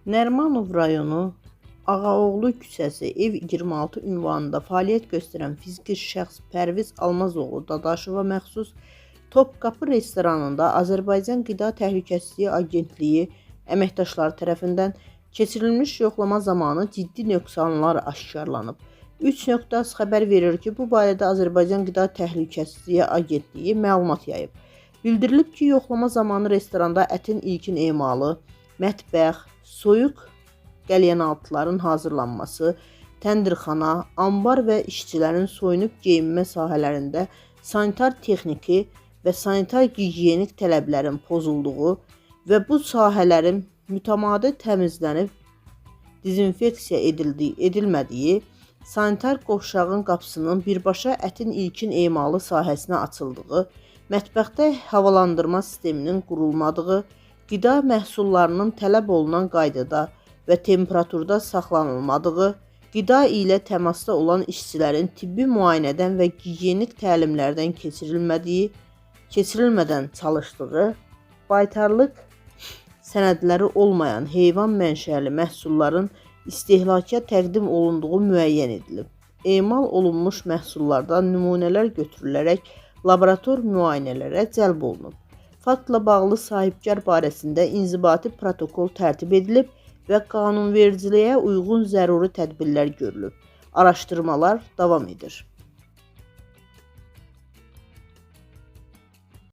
Nərimanov rayonu Ağaoğlu küçəsi ev 26 ünvanında fəaliyyət göstərən fiziki şəxs Pərviz Almazoğlu Dadaşova məxsus Topqapı restoranında Azərbaycan Qida Təhlükəsizliyi Agentliyi əməkdaşları tərəfindən keçirilmiş yoxlama zamanı ciddi nöqsanlar aşkarlanıb. 3.az xəbər verir ki, bu barədə Azərbaycan Qida Təhlükəsizliyi Agentliyi məlumat yayıb. Bildirilib ki, yoxlama zamanı restoranda ətin ilkin emalı, mətbəx, soyuq qəlyanaltıların hazırlanması, təndirxana, ambar və işçilərin soyunub geyinmə sahələrində sanitar texniki və sanitar gigiyenik tələblərin pozulduğu və bu sahələrin mütəmadi təmizlənib dezinfeksiya edilmədiyi, sanitar qovşağın qapısının birbaşa ətin ilkin emalı sahəsinə açıldığı, mətbəxdə havalandırma sisteminin qurulmadığı, qida məhsullarının tələb olunan qaydada və temperaturda saxlanılmadığı, qida ilə təmasda olan işçilərin tibbi müayinədən və gigiyenik təlimlərdən keçirilmədən çalışdığı, baytarlıq sənədləri olmayan heyvan mənşəli məhsulların istehlaka təqdim olunduğu müəyyən edilib. Emal olunmuş məhsullardan nümunələr götürülərək laborator müayinələrə cəlb olunub. Faktla bağlı sahibkar barəsində inzibati protokol tərtib edilib və qanunvericiliyə uyğun zəruri tədbirlər görülüb. Araşdırmalar davam edir.